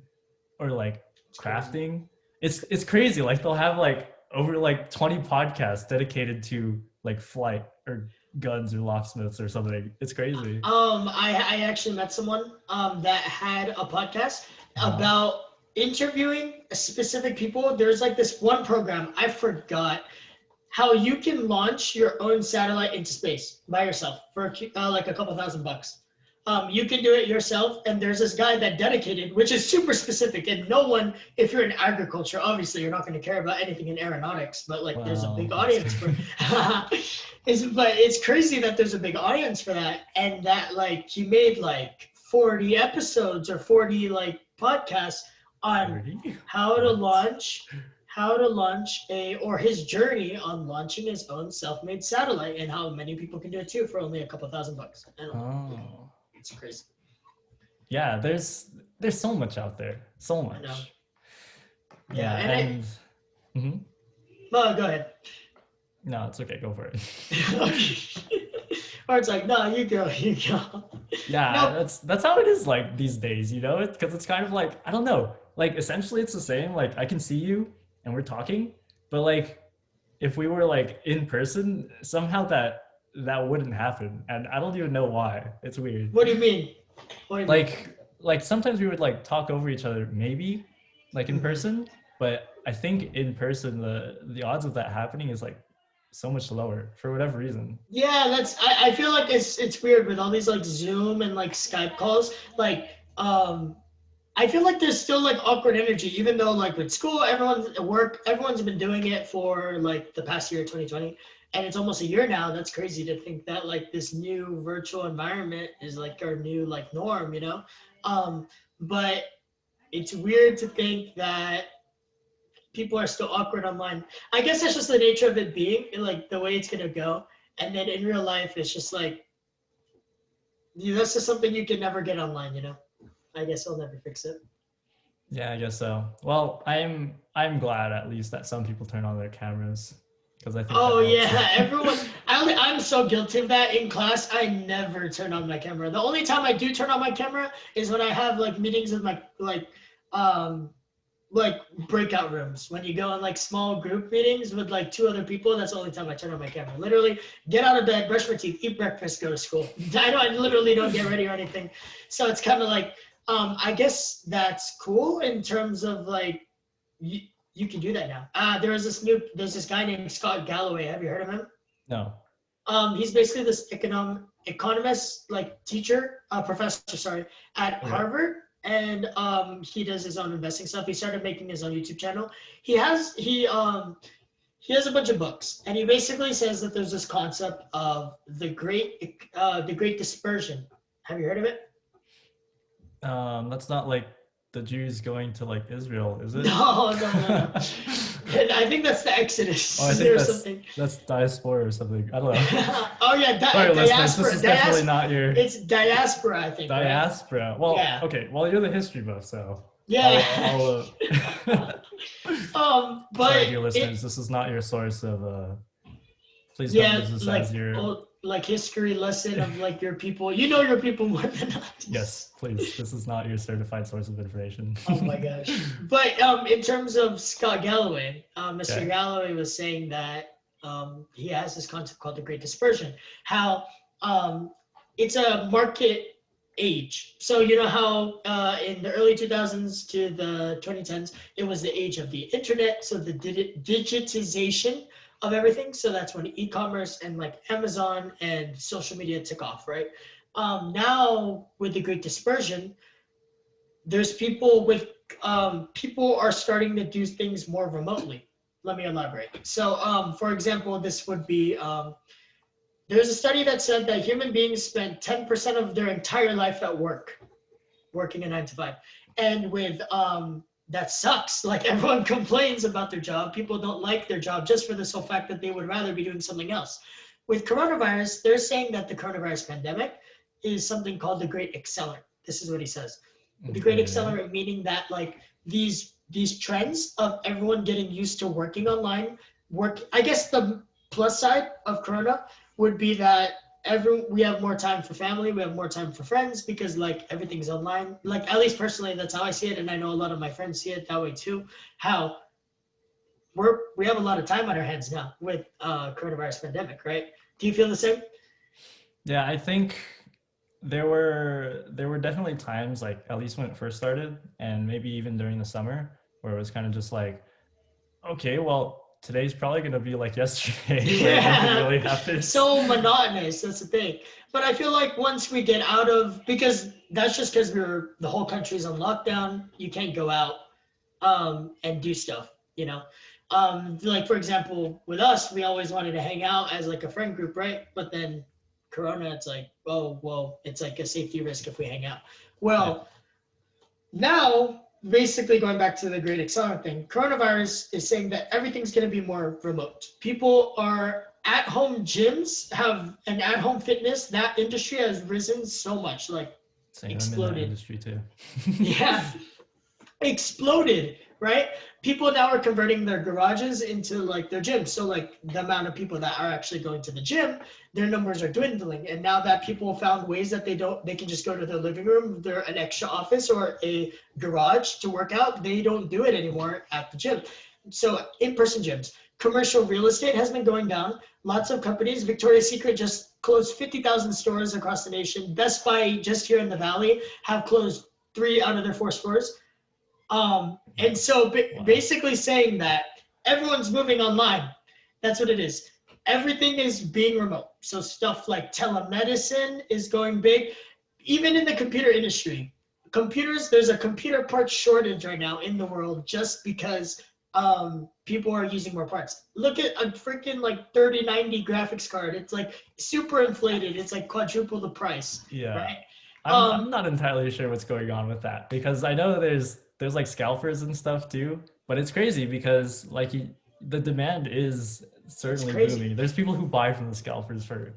or like It's crazy. crafting. It's crazy. Like they'll have like over like 20 podcasts dedicated to like flight or guns or locksmiths or something. It's crazy. I actually met someone that had a podcast Uh-huh. about interviewing specific people. There's like this one program, I forgot how you can launch your own satellite into space by yourself for like a couple $1,000. You can do it yourself, and there's this guy that dedicated, which is super specific, and no one, if you're in agriculture, obviously you're not going to care about anything in aeronautics, but like there's a big Well, that's audience for but it's crazy that there's a big audience for that, and that like he made like 40 episodes or 40 like podcasts on 30? how to What? launch how to launch a or his journey on launching his own self-made satellite and how many people can do it too for only a couple $1,000. I don't know. Oh. It's crazy. Yeah, there's so much out there. So I know. much. Yeah, Yeah, and and mhm. well, go ahead. No, it's okay, go for it. Or it's like, no, you go, you go. Yeah, No, that's how it is like these days, you know? Because it's kind of like, I don't know. Like essentially it's the same. Like I can see you and we're talking, but like if we were like in person, somehow that wouldn't happen. And I don't even know why. It's weird. what do you mean? What do you mean? Like sometimes we would like talk over each other, maybe like in Mm-hmm. person, but I think in person the odds of that happening is like so much lower for whatever reason. Yeah, I feel like it's weird with all these like Zoom and like Skype calls. Like, I feel like there's still like awkward energy, even though like with school, everyone's at work, everyone's been doing it for like the past year, 2020, and it's almost a year now. That's crazy to think that like this new virtual environment is like our new like norm, you know? But it's weird to think that people are still awkward online. I guess that's just the nature of it being like the way it's gonna go. And then in real life, it's just like that's just something you can never get online, you know? I guess I'll never fix it. Yeah, I guess so. Well, I'm glad at least that some people turn on their cameras because I think that Oh helps. yeah, everyone. I'm so guilty of that. In class, I never turn on my camera. The only time I do turn on my camera is when I have like meetings with my um like breakout rooms. When you go in like small group meetings with like two other people, that's the only time I turn on my camera. Literally, get out of bed, brush my teeth, eat breakfast, go to school. I literally don't get ready or anything. So it's kind of like I guess that's cool in terms of like you, you can do that now. There's this guy named Scott Galloway. Have you heard of him? No. He's basically this economist, like teacher, professor, sorry, at Okay. Harvard, and he does his own investing stuff. He started making his own YouTube channel. He has a bunch of books, and he basically says that there's this concept of the Great Dispersion. Have you heard of it? That's not like the Jews going to like Israel, is it? No, no, no, no. I think that's the Oh, I Exodus think or something. that's diaspora or something. I don't know. Oh yeah, Sorry, listeners. This diaspora. is definitely not your It's diaspora, I think, right? diaspora. Well, Yeah. okay. Well, you're the history buff, so Yeah. I'll sorry, But dear listeners. it, This is not your source of. Please don't yeah, use this as like your. old, like history lesson of like your people. You know your people more than us. Yes, please. This is not your certified source of information. Oh my gosh. But in terms of Scott Galloway, Mr. Okay. Galloway was saying that he has this concept called the Great Dispersion. How um, it's a market age. So you know how in the early 2000s to the 2010s, it was the age of the internet. So the digitization of everything. So that's when e-commerce and like Amazon and social media took off, right? Now with the Great Dispersion, there's people are starting to do things more remotely. Let me elaborate. So for example, this would be there's a study that said that human beings spend 10% of their entire life at work, working a 9 to 5. And with that sucks. Like everyone complains about their job. People don't like their job just for the sole fact that they would rather be doing something else. With coronavirus, they're saying that the coronavirus pandemic is something called the great accelerant. This is what he says. The great Okay. accelerant meaning that like these trends of everyone getting used to working online, I guess the plus side of corona would be that we have more time for family, we have more time for friends because like everything's online. Like at least personally, that's how I see it, and I know a lot of my friends see it that way too. How we have a lot of time on our hands now with coronavirus pandemic, right? Do you feel the same? Yeah, I think there were definitely times like at least when it first started and maybe even during the summer where it was kind of just like, okay, well, today's probably going to be like yesterday where nothing Yeah, really happens. so monotonous. That's the thing. But I feel like once we get out of, because that's just because the whole country's on lockdown. You can't go out and do stuff. You know, like for example, with us, we always wanted to hang out as like a friend group, right? But then Corona, it's like, oh well, it's like a safety risk if we hang out. Yeah, Well, now basically going back to the great accelerant thing, coronavirus is saying that everything's going to be more remote. People are at home gyms have an at home fitness. That industry has risen so much, like same. I'm in that exploded. industry too. Yeah, exploded, right? People now are converting their garages into like their gyms. So like the amount of people that are actually going to the gym, their numbers are dwindling. And now that people found ways that they can just go to their living room, their an extra office or a garage to work out, they don't do it anymore at the gym. So in-person gyms. Commercial real estate has been going down. Lots of companies. Victoria's Secret just closed 50,000 stores across the nation. Best Buy just here in the Valley have closed 3 out of their 4 stores. And Nice. so Wow. basically saying that everyone's moving online. That's what it is. Everything is being remote. So stuff like telemedicine is going big. Even in the computer industry, computers, there's a computer part shortage right now in the world just because people are using more parts. Look at a freaking like 3090 graphics card. It's like super inflated. It's like quadruple the price, Yeah. right? I'm Um, not entirely sure what's going on with that because I know there's like scalpers and stuff too, but it's crazy because like the demand is it's certainly crazy. booming. There's people who buy from the scalpers for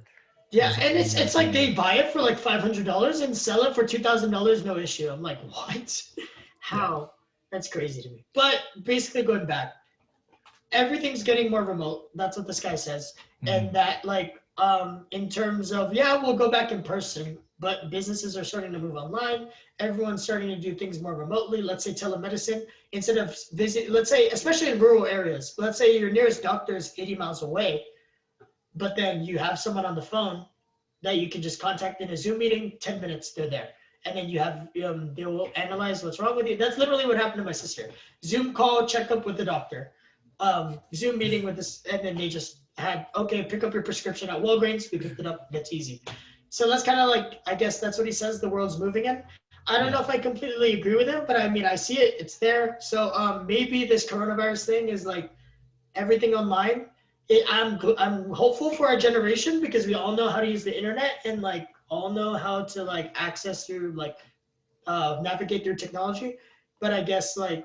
Yeah, some and crazy it's ass like they money. buy it for like $500 and sell it for $2,000, no issue. I'm like, what? Yeah. How? That's crazy to me. But basically, going back, everything's getting more remote. That's what this guy says, and Mhm. that like in terms of yeah, we'll go back in person, but businesses are starting to move online. Everyone's starting to do things more remotely. Let's say telemedicine instead of visit. Let's say especially in rural areas. Let's say your nearest doctor is 80 miles away, but then you have someone on the phone that you can just contact in a Zoom meeting. 10 minutes, they're there, and then you have they will analyze what's wrong with you. That's literally what happened to my sister. Zoom call, checkup with the doctor, Zoom meeting with this, and then they just had okay, pick up your prescription at Walgreens. We picked it up. That's easy. So that's kind of like I guess that's what he says the world's moving in. I don't know Yeah. if I completely agree with him, but I mean I see it. It's there. So maybe this coronavirus thing is like everything online. I'm hopeful for our generation because we all know how to use the internet and like all know how to like access through like navigate through technology. But I guess like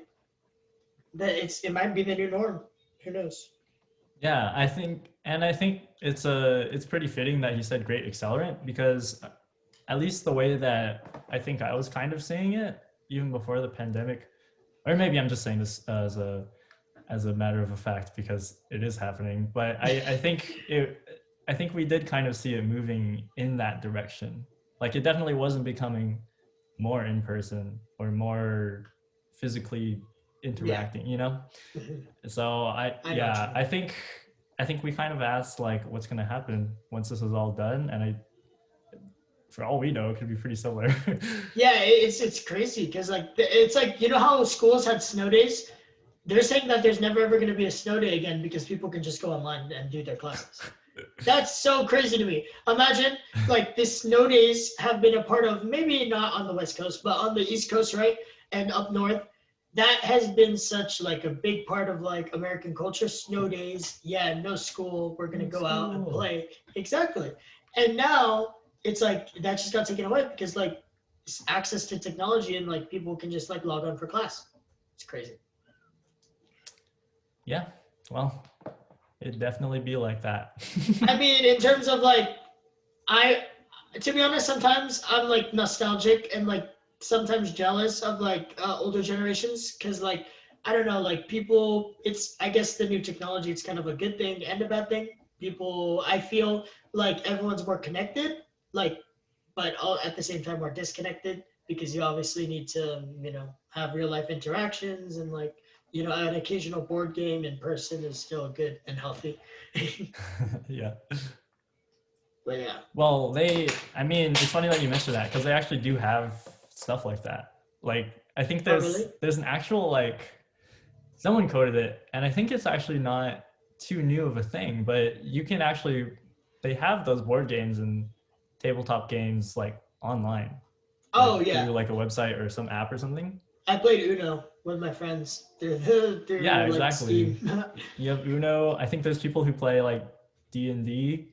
that it might be the new norm. Who knows? Yeah, I think it's pretty fitting that he said great accelerant because at least the way that I think I was kind of saying it even before the pandemic, or maybe I'm just saying this as a matter of a fact because it is happening. But I think we did kind of see it moving in that direction. Like it definitely wasn't becoming more in person or more physically Yeah, interacting, you know? So I know what you mean. I think we kind of asked like what's gonna happen once this is all done. And I for all we know, it could be pretty similar. Yeah, it's crazy because like it's like you know how schools had snow days. They're saying that there's never ever going to be a snow day again because people can just go online and do their classes. That's so crazy to me. Imagine like the snow days have been a part of maybe not on the West Coast, but on the East Coast, right? And up north. That has been such like a big part of like American culture. Snow days, yeah, no school. We're gonna No go out and school. play. Exactly. And now it's like that just got taken away because like access to technology and like people can just like log on for class. It's crazy. Yeah. Well, it'd definitely be like that. I mean, in terms of like I to be honest, sometimes I'm like nostalgic and like sometimes jealous of like older generations because like I don't know, like people. It's I guess the new technology. It's kind of a good thing and a bad thing. People, I feel like everyone's more connected, like, but all, at the same time more disconnected because you obviously need to have real life interactions and like an occasional board game in person is still good and healthy. Yeah. But yeah. Well, I mean, it's funny that you mentioned that because they actually do have stuff like that. Like, I think Oh really? there's an actual like someone coded it, and I think it's actually not too new of a thing, but you can actually they have those board games and tabletop games like online, Oh like yeah. through like a website or some app or something. I played Uno with my friends through Yeah, like exactly. Steam. You have Uno. I think there's people who play like D&D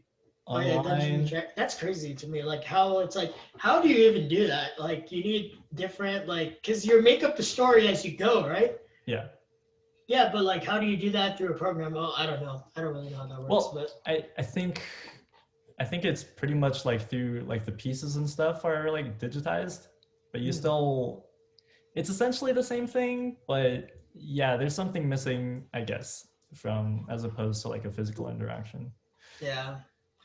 Oh yeah, Dungeons and online. Dragons. That's crazy to me. Like how it's like, how do you even do that? Like you need different like, cause you make up the story as you go, right? Yeah. Yeah, but like, how do you do that through a program? Well, I don't know. I don't really know how that works, Well, but I think it's pretty much like through like the pieces and stuff are like digitized, but you mm, still it's essentially the same thing, but yeah, there's something missing, I guess, from as opposed to like a physical interaction. yeah.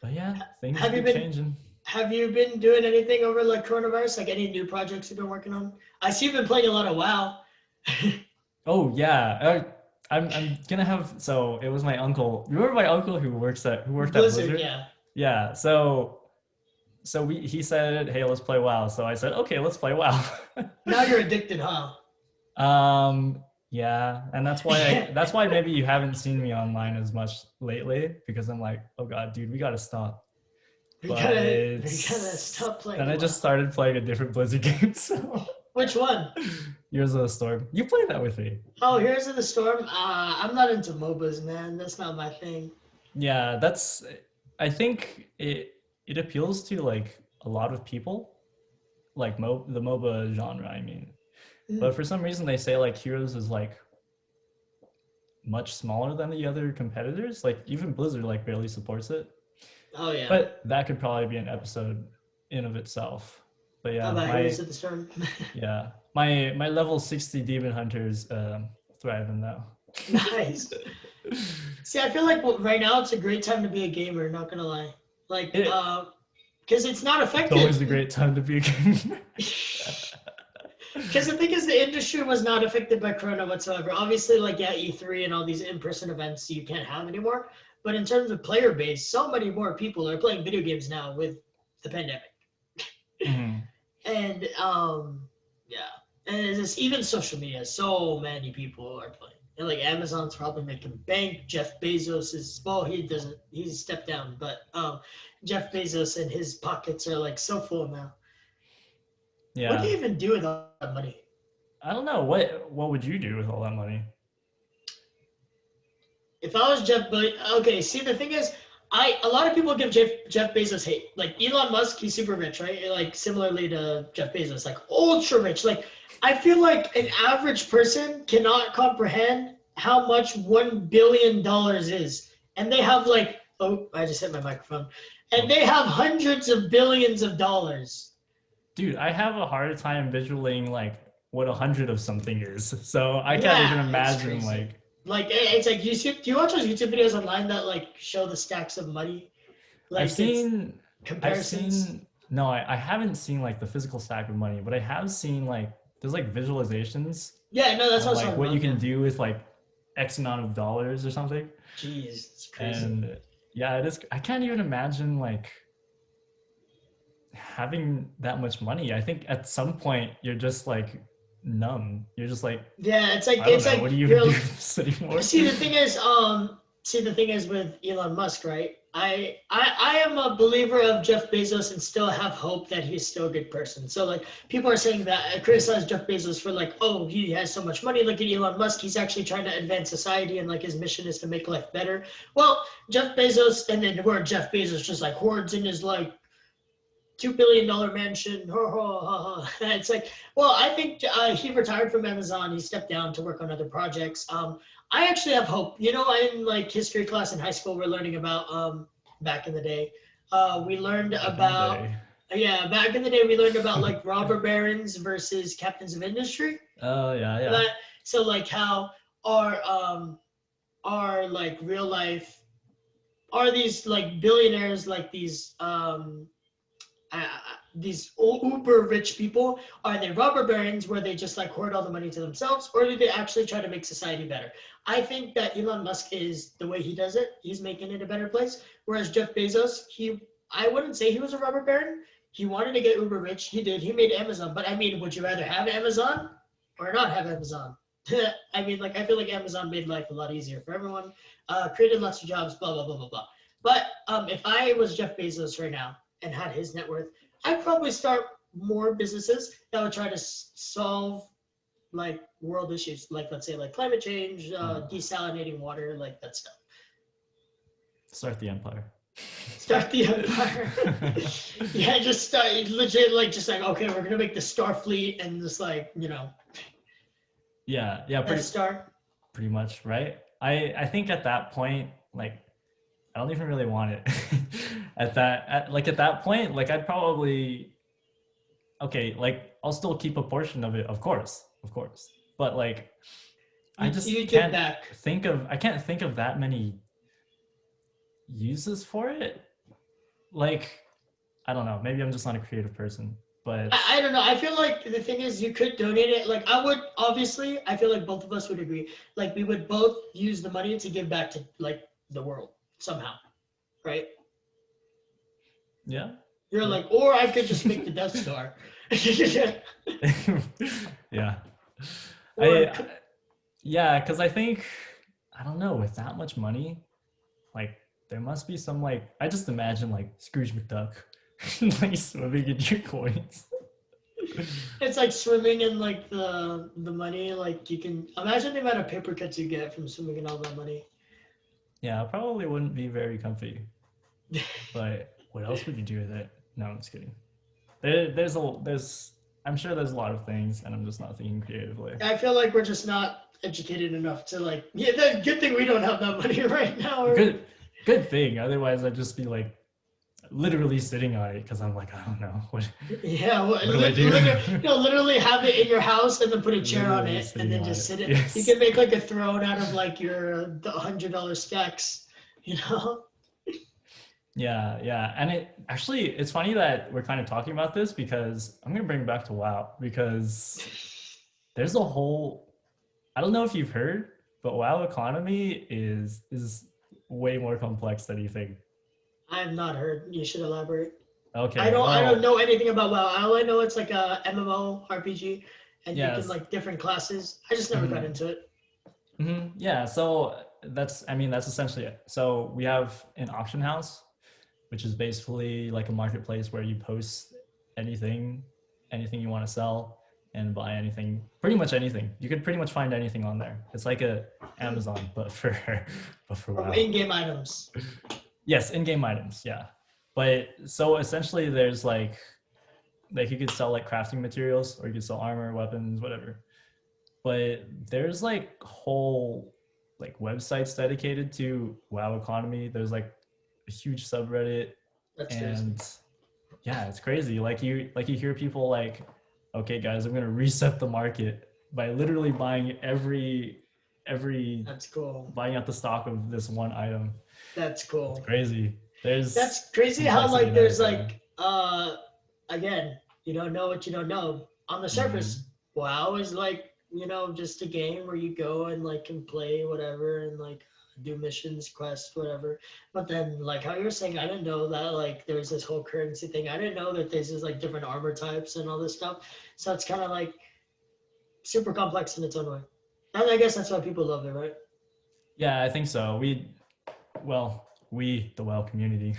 But yeah, things Have you be been changing. have you been doing anything over like coronavirus? Like any new projects you've been working on? I see you've been playing a lot of WoW. Oh yeah, I'm gonna have. So it was my uncle. Remember my uncle who worked at Blizzard, Blizzard? yeah. Yeah. So he said, "Hey, let's play WoW." So I said, "Okay, let's play WoW." Now you're addicted, huh? Yeah, and that's why maybe you haven't seen me online as much lately because I'm like, oh god, dude, we gotta stop. But we gotta stop then I playing just WoW. started playing a different Blizzard game. So Which one? Heroes of the Storm. You played that with me. Oh, Heroes of the Storm. I'm not into MOBAs, man. That's not my thing. Yeah, that's. I think it appeals to like a lot of people, like the MOBA genre. I mean, but Mm. for some reason they say like Heroes is like much smaller than the other competitors. Like even Blizzard like barely supports it. Oh yeah. But that could probably be an episode in of itself. But How yeah, about Heroes of the Storm? my level 60 demon hunters thrive in that. Nice. See, I feel like right now it's a great time to be a gamer. Not gonna lie, like, It because it's not it's always affected. a great time to be a gamer. Because the thing is, the industry was not affected by Corona whatsoever. Obviously, like yeah, E3 and all these in-person events you can't have anymore. But in terms of player base, so many more people are playing video games now with the pandemic. Mhm. And yeah, and it's just, even social media, so many people are playing. And like Amazon's probably making bank. Jeff Bezos is, well, he doesn't, he's stepped down, but Jeff Bezos and his pockets are like so full now. What do Yeah. you even do with all that money? I don't know what would you do with all that money? If I was Jeff Bezos, okay, see the thing is, a lot of people give Jeff Bezos hate. Like Elon Musk, he's super rich, right? Like similarly to Jeff Bezos, like ultra rich. Like I feel like an average person cannot comprehend how much $1 billion is, and they have like, oh, I just hit my microphone, and Oh, they have hundreds of billions of dollars. dude, I have a hard time visualizing like what 100 of something is. So I can't even Yeah, it's imagine crazy. like Like it's like YouTube. Do you watch those YouTube videos online that like show the stacks of money? I've Like it's seen I've comparisons. seen no, I haven't seen like the physical stack of money, but I have seen like there's like visualizations Yeah, no, that's what on I was like talking what you about. can Yeah. do with like X amount of dollars or something. Jeez, it's crazy. And yeah, it is I can't even imagine like having that much money. I think at some point you're just like numb. You're just like, Yeah, I don't it's know, what like do you even do you're. with this anymore? See the thing is with Elon Musk, right? I am a believer of Jeff Bezos and still have hope that he's still a good person. So like people are saying that I criticize Jeff Bezos for like, oh, he has so much money. Look at Elon Musk. He's actually trying to advance society and like his mission is to make life better. Well, Jeff Bezos and then where Jeff Bezos just like hoards in his like $2 billion mansion. It's like, well, I think he retired from Amazon. He stepped down to work on other projects. I actually have hope. You know, in like history class in high school, we're learning about back in the day. We learned Back in the about day. yeah, back in the day we learned about like robber barons versus captains of industry. Oh yeah, yeah. That so like how our like real life are these like billionaires like uh, these uber rich people, are they robber barons where they just like hoard all the money to themselves, or do they actually try to make society better? I think that Elon Musk is the way he does it. He's making it a better place. Whereas Jeff Bezos, he I wouldn't say he was a robber baron. He wanted to get uber rich. He did. He made Amazon. But I mean, would you rather have Amazon or not have Amazon? I mean, like, I feel like Amazon made life a lot easier for everyone, created lots of jobs, blah, blah, blah, blah, blah. But if I was Jeff Bezos right now and had his net worth, I'd probably start more businesses that would try to solve like world issues, like let's say like climate change, desalinating water, like that stuff. Start the empire. Start the empire. Yeah, just start legit, like just like, okay, we're gonna make the Starfleet and just like, you know. Yeah, pretty much, right? I think at that point, like, I don't even really want it. at that point, like, I'd probably, okay, like, I'll still keep a portion of it, of course, but like, I just can't think of that many uses for it. Like, I don't know, maybe I'm just not a creative person, but I don't know. I feel like the thing is, you could donate it. Like, I would, obviously, I feel like both of us would agree. Like, we would both use the money to give back to like the world somehow, right? Yeah. You're like, or I could just make the Death Star. Yeah. Yeah, because I think, I don't know, with that much money, like, there must be some, like, I just imagine like Scrooge McDuck like swimming in your coins. It's like swimming in like the money. Like, you can imagine the amount of paper cuts you get from swimming in all that money. Yeah, probably wouldn't be very comfy. But what else would you do with it? No, I'm just kidding. I'm sure there's a lot of things, and I'm just not thinking creatively. I feel like we're just not educated enough to like. Yeah, that good thing we don't have that money right now. Good thing. Otherwise, I'd just be like literally sitting on it because I'm like, I don't know what. Yeah, what do I do? Literally have it in your house and then put a chair on it and then just sit it. Yes. You can make like a throne out of like your the $100 stacks, you know. Yeah, and it's funny that we're kind of talking about this because I'm gonna bring it back to WoW because there's a whole. I don't know if you've heard, but WoW economy is way more complex than you think. I have not heard. You should elaborate. Okay. I don't know anything about WoW. All I know, it's like a MMO RPG, and yes. You can like different classes. I just never got into it. Yeah. So that's essentially it. So we have an auction house, which is basically like a marketplace where you post anything you want to sell and buy anything, pretty much anything. You could pretty much find anything on there. It's like a Amazon, but for WoW. In-game items. Yes, in-game items, yeah. But so essentially there's like you could sell like crafting materials, or you could sell armor, weapons, whatever. But there's like whole like websites dedicated to WoW economy. There's like a huge subreddit. That's and crazy. Yeah, it's crazy. Like you hear people like, okay guys, I'm gonna reset the market by literally buying every That's cool. Buying out the stock of this one item. That's cool. It's crazy. That's crazy how like there's like again, you don't know what you don't know. On the surface, WoW is like, you know, just a game where you go and like can play whatever and like do missions, quests, whatever. But then like how you were saying, I didn't know that like there's this whole currency thing. I didn't know that there's just like different armor types and all this stuff. So it's kind of like super complex in its own way. And I guess that's why people love it, right? Yeah, I think so. We, the WoW community,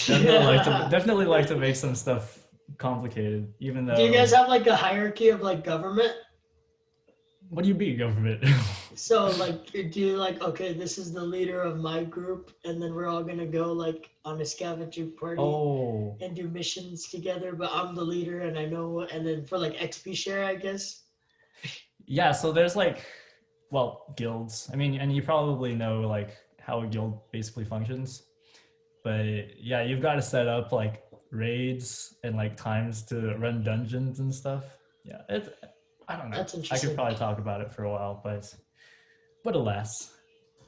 definitely like to make some stuff complicated, even though. Do you guys have like a hierarchy of like government? What do you mean government? So like, do you like, okay, this is the leader of my group, and then we're all gonna go like on a scavenging party and do missions together, but I'm the leader and I know, and then for like XP share, I guess. Yeah, so there's like, guilds. I mean, and you probably know like how a guild basically functions. But yeah, you've got to set up like raids and like times to run dungeons and stuff. Yeah, I don't know. That's interesting. I could probably talk about it for a while, but alas.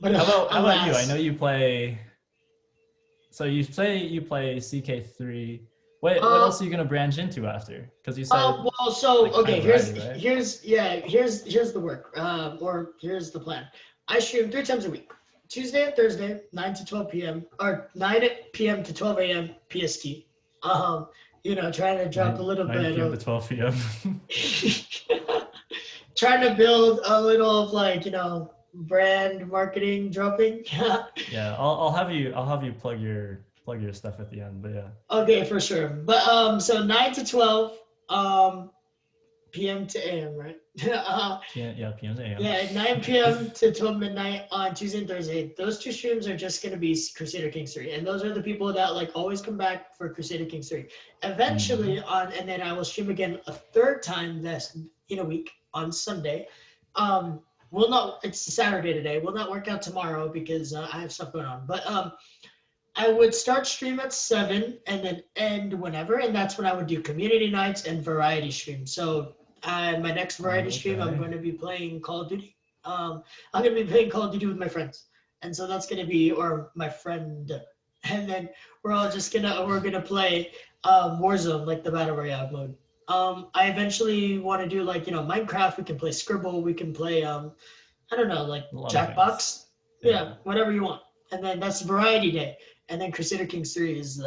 How about you? I know you play. So you say you play CK3. What else are you gonna branch into after? Because you said. Okay. Here's the work, or here's the plan. I stream 3 times a week. Tuesday and Thursday, 9 to 12 p.m. or 9 p.m. to 12 a.m. PST. Trying to drop a little 9 bit p.m. to of 12 p.m. trying to build a little of brand marketing dropping. Yeah, I'll have you plug your stuff at the end, but yeah. Okay, for sure. But so 9 to 12 p.m. to a.m., right? PM to AM. Yeah, 9 p.m. to 12 midnight on Tuesday and Thursday. Those two streams are just gonna be Crusader Kings 3. And those are the people that always come back for Crusader Kings 3. Eventually and then I will stream again a third time this in a week on Sunday. Will not it's Saturday today. Will not work out tomorrow because I have stuff going on. But I would start stream at 7 and then end whenever, and that's when I would do community nights and variety streams. So my next variety stream, I'm going to be playing Call of Duty. I'm going to be playing Call of Duty with my friends, and so that's going to be, or my friend, and then we're gonna play Warzone, like the battle royale mode. I eventually want to do Minecraft. We can play Scribble. We can play I don't know, like Jackbox. Yeah, whatever you want. And then that's variety day. And then Crusader Kings 3 is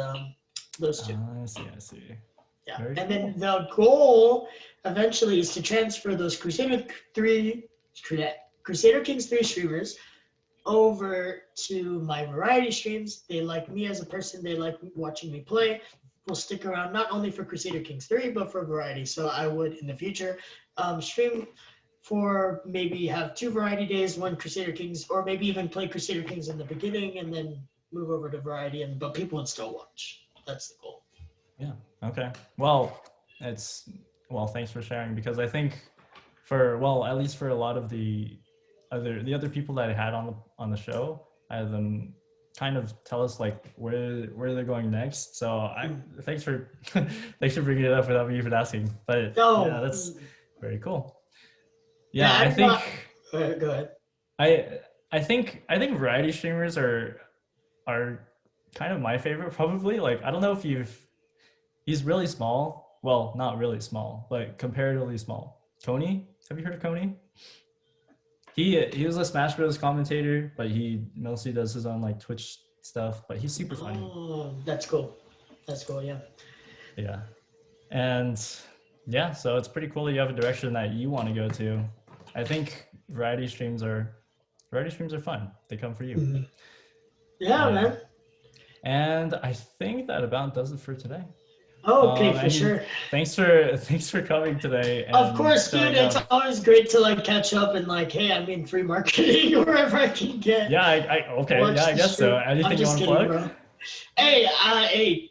those two. I see. Yeah. Very cool. Then the goal eventually is to transfer those Crusader Kings 3 streamers over to my variety streams. They like me as a person. They like watching me play. Will stick around not only for Crusader Kings 3, but for variety. So I would, in the future, stream for maybe have 2 variety days, 1 Crusader Kings, or maybe even play Crusader Kings in the beginning and then move over to variety, but people would still watch. That's the goal. Yeah. Okay. Well, thanks for sharing, because I think at least for a lot of the other people that I had on the show, I had them kind of tell us where they're going next. So thanks for bringing it up without me even asking. But yeah, that's very cool. Yeah, I think. Go ahead. I think variety streamers are kind of my favorite, probably. I don't know if he's really small. Well, not really small, but comparatively small. Coney, have you heard of Coney? He was a Smash Bros. Commentator, but he mostly does his own Twitch stuff. But he's super funny. Oh, that's cool. That's cool. Yeah. Yeah, and yeah, so it's pretty cool that you have a direction that you want to go to. I think variety streams are fun. They come for you. Mm-hmm. Yeah, man. And I think that about does it for today. Oh, okay, for sure. Thanks for coming today. Of course, dude. It's always great to catch up and hey, I'm in free marketing wherever I can get. Yeah, I guess so. Anything you want to plug? Bro. Hey,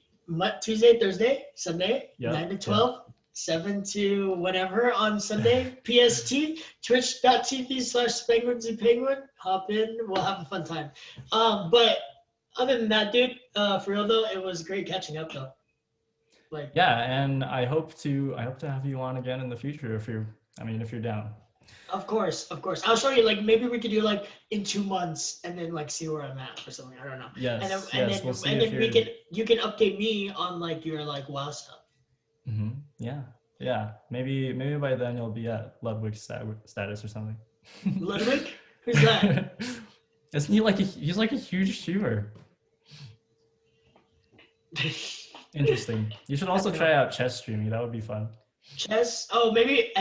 Tuesday, Thursday, Sunday, 9 to 12, 7 to whatever on Sunday, PST, twitch.tv/SpenguinZpenguin. Hop in, we'll have a fun time. But other than that, dude, for real though, it was great catching up though. Yeah, and I hope to have you on again in the future if you're down. Of course. I'll show you. Maybe we could do in 2 months and then see where I'm at or something. I don't know. Yes. And then you can update me on your WoW stuff. Mm-hmm. Yeah. Maybe by then you'll be at Ludwig status or something. Ludwig? Who's that? Isn't he he's a huge streamer? Interesting. You should also try out chess streaming. That would be fun. Chess? Oh, maybe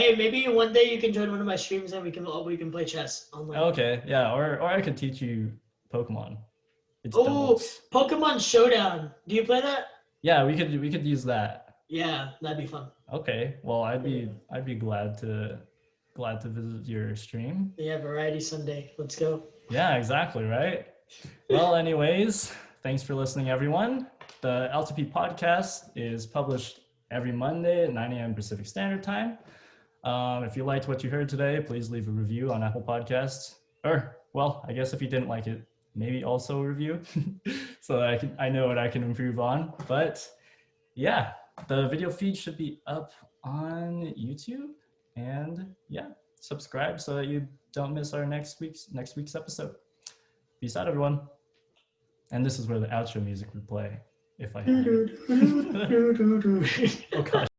one day you can join one of my streams and we can play chess online. Okay, yeah, or I could teach you Pokemon. Oh, Pokemon Showdown. Do you play that? Yeah, we could use that. Yeah, that'd be fun. Okay, well, I'd be glad to visit your stream. Yeah, Variety Sunday. Let's go. Yeah, exactly, right? Well, anyways, thanks for listening, everyone. The LTP podcast is published every Monday at 9 a.m. Pacific Standard Time. If you liked what you heard today, please leave a review on Apple Podcasts. Or, well, I guess if you didn't like it, maybe also a review so that I know what I can improve on. But yeah, the video feed should be up on YouTube. And yeah, subscribe so that you don't miss our next week's episode. Peace out, everyone. And this is where the outro music would play if I had it. Oh, God.